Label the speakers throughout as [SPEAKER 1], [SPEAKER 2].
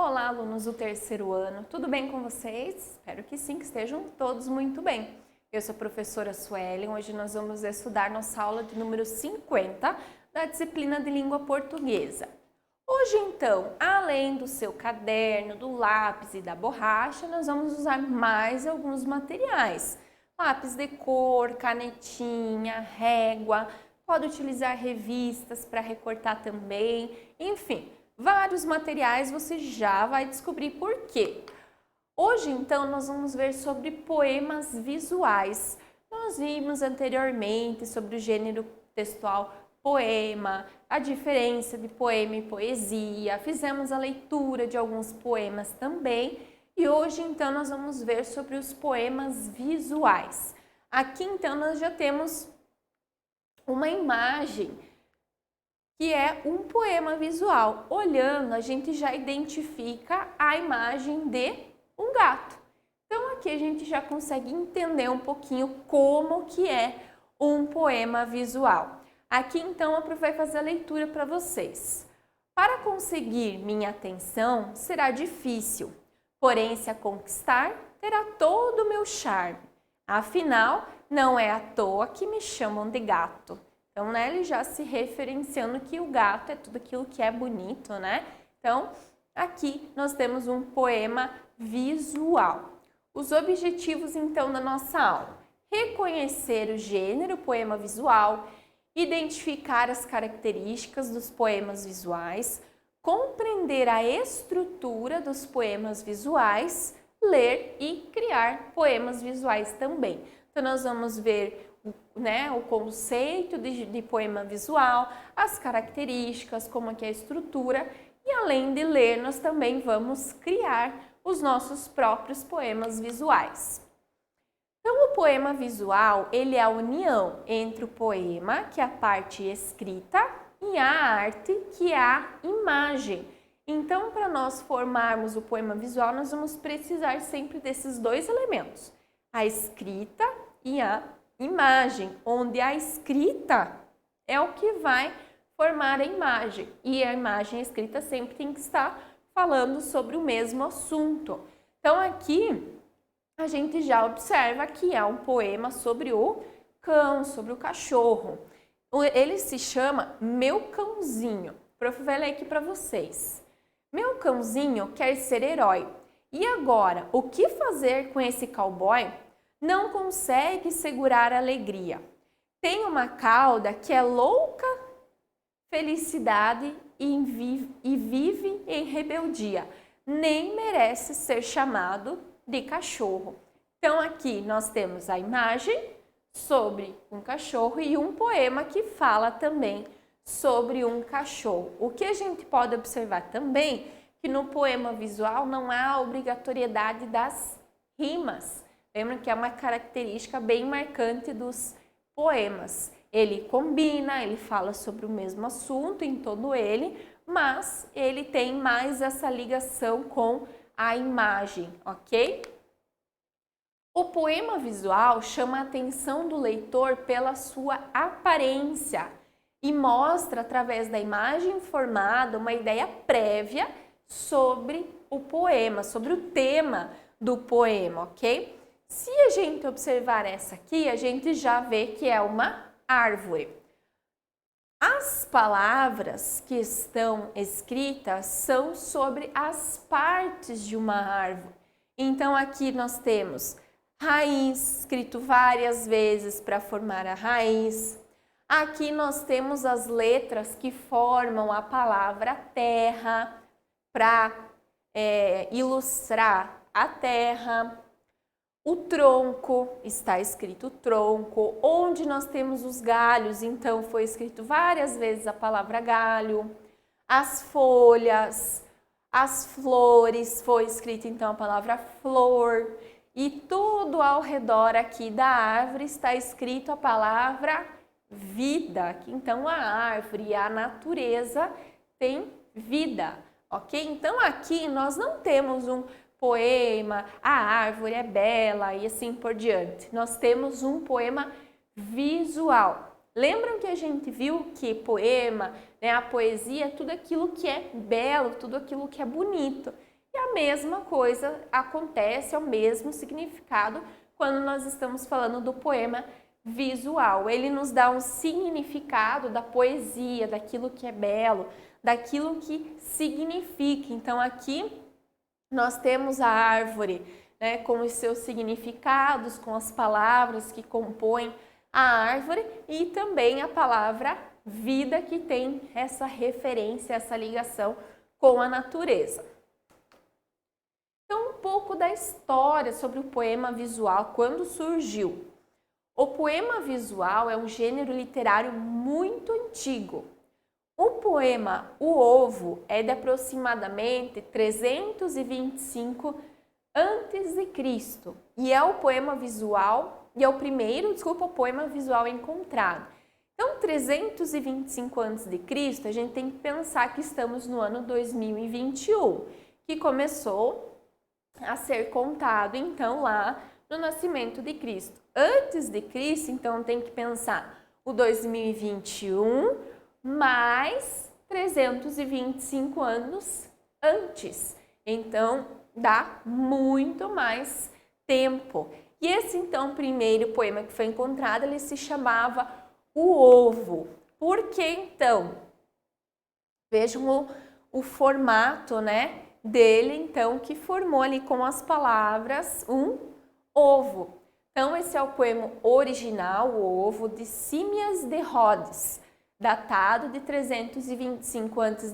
[SPEAKER 1] Olá, alunos do terceiro ano, tudo bem com vocês? Espero que sim, que estejam todos muito bem. Eu sou a professora Suelen, hoje nós vamos estudar nossa aula de número 50 da disciplina de língua portuguesa. Hoje então, além do seu caderno, do lápis e da borracha, nós vamos usar mais alguns materiais. Lápis de cor, canetinha, régua, pode utilizar revistas para recortar também, enfim. Vários materiais você já vai descobrir por quê. Hoje, então, nós vamos ver sobre poemas visuais. Nós vimos anteriormente sobre o gênero textual poema, a diferença de poema e poesia, fizemos a leitura de alguns poemas também e hoje, então, nós vamos ver sobre os poemas visuais. Aqui, então, nós já temos uma imagem que é um poema visual. Olhando, a gente já identifica a imagem de um gato. Então, aqui a gente já consegue entender um pouquinho como que é um poema visual. Aqui, então, a prof vai fazer a leitura para vocês. Para conseguir minha atenção será difícil, porém, se a conquistar, terá todo o meu charme. Afinal, não é à toa que me chamam de gato. Então, né, ele já se referenciando que o gato é tudo aquilo que é bonito, né? Então, aqui nós temos um poema visual. Os objetivos, então, da nossa aula: reconhecer o gênero poema visual, identificar as características dos poemas visuais, compreender a estrutura dos poemas visuais, ler e criar poemas visuais também. Então, nós vamos ver o conceito de poema visual, as características, como que é a estrutura e além de ler, nós também vamos criar os nossos próprios poemas visuais. Então, o poema visual, ele é a união entre o poema, que é a parte escrita, e a arte, que é a imagem. Então, para nós formarmos o poema visual, nós vamos precisar sempre desses dois elementos, a escrita e a imagem, onde a escrita é o que vai formar a imagem e a imagem escrita sempre tem que estar falando sobre o mesmo assunto. Então aqui a gente já observa que é um poema sobre o cão, sobre o cachorro. Ele se chama Meu Cãozinho. O prof vai ler aqui para vocês. Meu cãozinho quer ser herói. E agora, o que fazer com esse cowboy? Não consegue segurar a alegria. Tem uma cauda que é louca felicidade e vive em rebeldia. Nem merece ser chamado de cachorro. Então aqui nós temos a imagem sobre um cachorro e um poema que fala também sobre um cachorro. O que a gente pode observar também que no poema visual não há a obrigatoriedade das rimas. Lembra que é uma característica bem marcante dos poemas. Ele combina, ele fala sobre o mesmo assunto em todo ele, mas ele tem mais essa ligação com a imagem, ok? O poema visual chama a atenção do leitor pela sua aparência e mostra, através da imagem formada, uma ideia prévia sobre o poema, sobre o tema do poema, ok? Se a gente observar essa aqui, a gente já vê que é uma árvore. As palavras que estão escritas são sobre as partes de uma árvore. Então, aqui nós temos raiz, escrito várias vezes para formar a raiz. Aqui nós temos as letras que formam a palavra terra, para ilustrar a terra. O tronco, está escrito tronco, onde nós temos os galhos, então foi escrito várias vezes a palavra galho. As folhas, as flores, foi escrito então a palavra flor. E tudo ao redor aqui da árvore está escrito a palavra vida, que então a árvore, a natureza tem vida, ok? Então aqui nós não temos um poema, a árvore é bela e assim por diante. Nós temos um poema visual. Lembram que a gente viu que poema, a poesia, é tudo aquilo que é belo, tudo aquilo que é bonito. E a mesma coisa acontece, é o mesmo significado quando nós estamos falando do poema visual. Ele nos dá um significado da poesia, daquilo que é belo, daquilo que significa. Então aqui nós temos a árvore, né, com os seus significados, com as palavras que compõem a árvore e também a palavra vida, que tem essa referência, essa ligação com a natureza. Então, um pouco da história sobre o poema visual, quando surgiu. O poema visual é um gênero literário muito antigo. O poema O Ovo é de aproximadamente 325 a.C. e é o poema visual, e é o primeiro, poema visual encontrado. Então, 325 a.C., a gente tem que pensar que estamos no ano 2021, que começou a ser contado, então, lá no nascimento de Cristo. Antes de Cristo, então, tem que pensar o 2021 mais 325 anos antes. Então, dá muito mais tempo. E esse, então, primeiro poema que foi encontrado, ele se chamava O Ovo. Por que, então? Vejam o formato, né, dele, então, que formou ali com as palavras um ovo. Então, esse é o poema original, O Ovo, de Simías de Rhodes, datado de 325 a.C.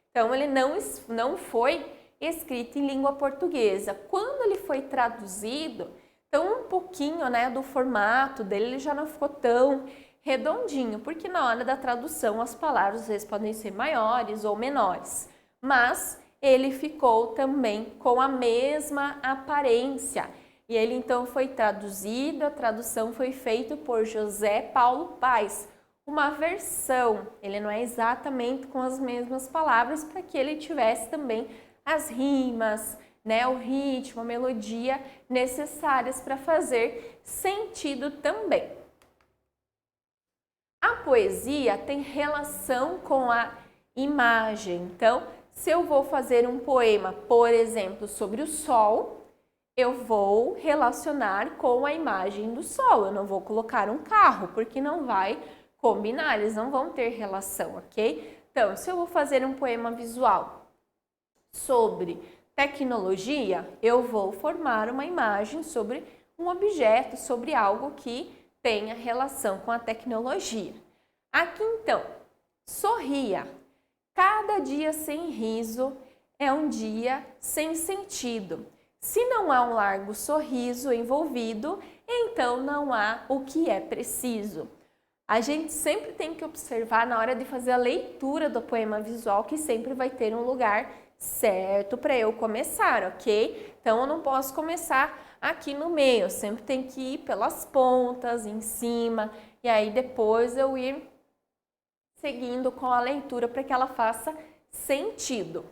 [SPEAKER 1] Então, ele não foi escrito em língua portuguesa. Quando ele foi traduzido, então um pouquinho, né, do formato dele ele já não ficou tão redondinho, porque na hora da tradução as palavras às vezes podem ser maiores ou menores, mas ele ficou também com a mesma aparência. E ele então foi traduzido, a tradução foi feita por José Paulo Paes, uma versão, ele não é exatamente com as mesmas palavras, para que ele tivesse também as rimas, né, o ritmo, a melodia necessárias para fazer sentido também. A poesia tem relação com a imagem. Então, se eu vou fazer um poema, por exemplo, sobre o sol, eu vou relacionar com a imagem do sol. Eu não vou colocar um carro, porque não vai combinar, eles não vão ter relação, ok? Então, se eu vou fazer um poema visual sobre tecnologia, eu vou formar uma imagem sobre um objeto, sobre algo que tenha relação com a tecnologia. Aqui, então, sorria. Cada dia sem riso é um dia sem sentido. Se não há um largo sorriso envolvido, então não há o que é preciso. A gente sempre tem que observar na hora de fazer a leitura do poema visual que sempre vai ter um lugar certo para eu começar, ok? Então eu não posso começar aqui no meio, eu sempre tenho que ir pelas pontas, em cima, e aí depois eu ir seguindo com a leitura para que ela faça sentido.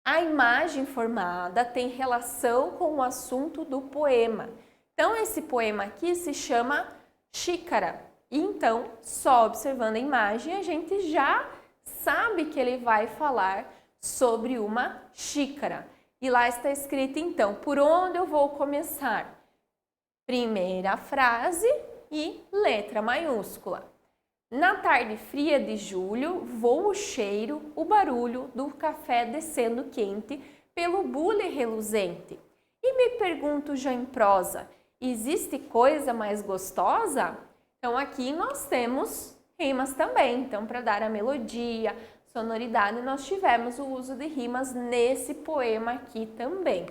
[SPEAKER 1] A imagem formada tem relação com o assunto do poema. Então esse poema aqui se chama Xícara. Então, só observando a imagem, a gente já sabe que ele vai falar sobre uma xícara. E lá está escrito, então, por onde eu vou começar? Primeira frase e letra maiúscula. Na tarde fria de julho, voa o cheiro, o barulho do café descendo quente pelo bule reluzente. E me pergunto já em prosa, existe coisa mais gostosa? Então aqui nós temos rimas também. Então para dar a melodia, sonoridade, nós tivemos o uso de rimas nesse poema aqui também.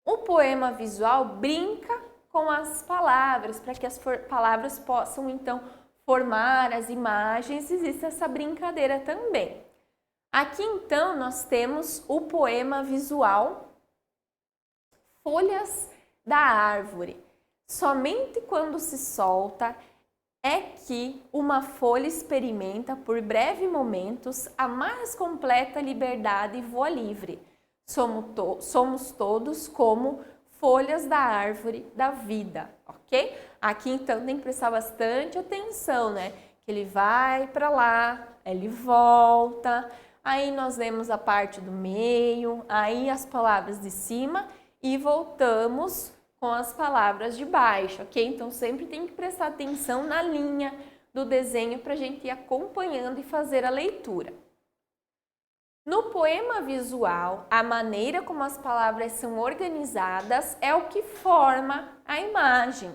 [SPEAKER 1] O poema visual brinca com as palavras, para que as palavras possam então formar as imagens, existe essa brincadeira também. Aqui então nós temos o poema visual Folhas da Árvore. Somente quando se solta é que uma folha experimenta por breves momentos a mais completa liberdade e voa livre. Somos todos como folhas da árvore da vida, ok? Aqui então tem que prestar bastante atenção, né? Que ele vai para lá, ele volta, aí nós lemos a parte do meio, aí as palavras de cima e voltamos com as palavras de baixo, ok? Então sempre tem que prestar atenção na linha do desenho para a gente ir acompanhando e fazer a leitura. No poema visual, a maneira como as palavras são organizadas é o que forma a imagem.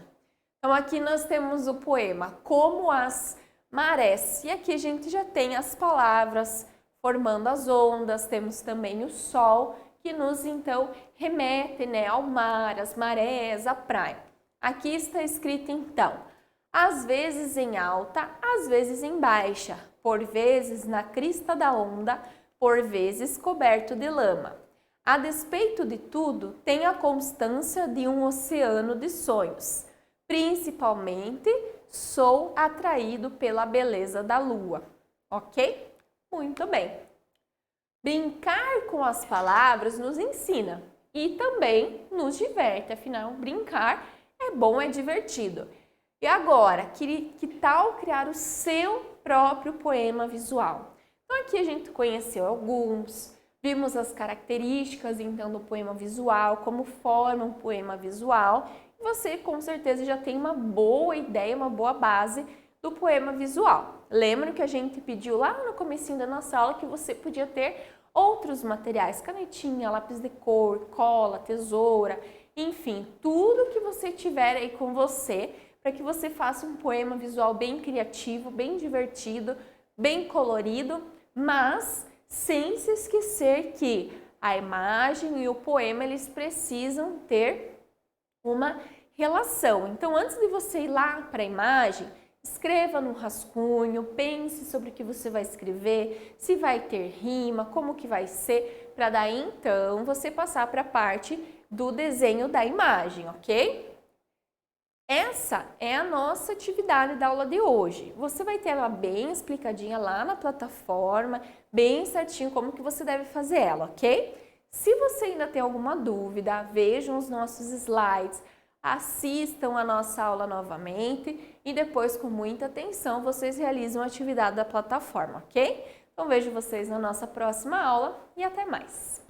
[SPEAKER 1] Então aqui nós temos o poema Como as Marés, e aqui a gente já tem as palavras formando as ondas, temos também o sol, que nos então remete, né, ao mar, às marés, à praia. Aqui está escrito então, às vezes em alta, às vezes em baixa, por vezes na crista da onda, por vezes coberto de lama. A despeito de tudo, tem a constância de um oceano de sonhos. Principalmente, sou atraído pela beleza da lua. Ok? Muito bem. Brincar com as palavras nos ensina e também nos diverte. Afinal, brincar é bom, é divertido. E agora, que tal criar o seu próprio poema visual? Então aqui a gente conheceu alguns, vimos as características então do poema visual, como forma um poema visual. Você com certeza já tem uma boa ideia, uma boa base do poema visual. Lembra que a gente pediu lá no comecinho da nossa aula que você podia ter outros materiais, canetinha, lápis de cor, cola, tesoura, enfim, tudo que você tiver aí com você para que você faça um poema visual bem criativo, bem divertido, bem colorido, mas sem se esquecer que a imagem e o poema eles precisam ter uma relação. Então, antes de você ir lá para a imagem, escreva no rascunho, pense sobre o que você vai escrever, se vai ter rima, como que vai ser, para daí então você passar para a parte do desenho da imagem, ok? Essa é a nossa atividade da aula de hoje. Você vai ter ela bem explicadinha lá na plataforma, bem certinho como que você deve fazer ela, ok? Se você ainda tem alguma dúvida, vejam os nossos slides, assistam a nossa aula novamente e depois, com muita atenção, vocês realizam a atividade da plataforma, ok? Então vejo vocês na nossa próxima aula e até mais!